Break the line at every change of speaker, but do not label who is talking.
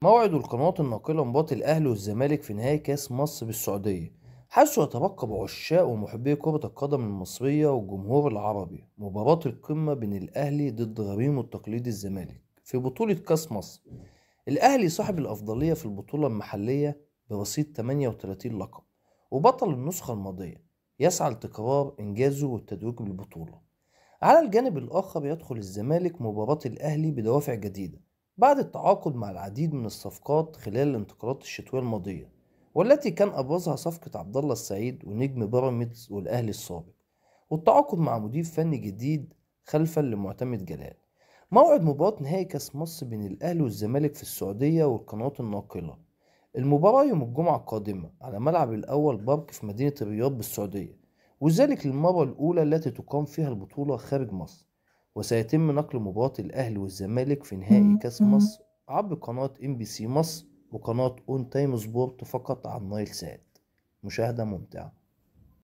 موعد القنوات الناقلة مباراة الأهلي والزمالك في نهائي كأس مصر بالسعودية، حيث يترقب عشاق ومحبي كرة القدم المصرية والجمهور العربي مباراة القمة بين الأهلي ضد غريمه التقليدي الزمالك في بطولة كأس مصر. الأهلي صاحب الأفضلية في البطولة المحلية برصيد 38 لقب، وبطل النسخة الماضية يسعى لتكرار إنجازه والتتويج بالبطولة. على الجانب الآخر يدخل الزمالك مباراة الأهلي بدوافع جديدة بعد التعاقد مع العديد من الصفقات خلال الانتقالات الشتوية الماضية، والتي كان أبرزها صفقة عبد الله السعيد ونجم بيراميدز والأهلي السابق، والتعاقد مع مدير فني جديد خلفا لمعتمد جلال. موعد مباراة نهائي كأس مصر بين الأهلي والزمالك في السعودية والقنوات الناقلة. المباراة يوم الجمعة القادمة على ملعب الأول بارك في مدينة الرياض بالسعودية، وذلك للمرة الأولى التي تقام فيها البطولة خارج مصر. وسيتم نقل مباراة الأهلي والزمالك في نهائي كأس مصر عبر قناة ام بي سي مصر وقناة اون تايم سبورت فقط على النايل سات. مشاهدة ممتعة.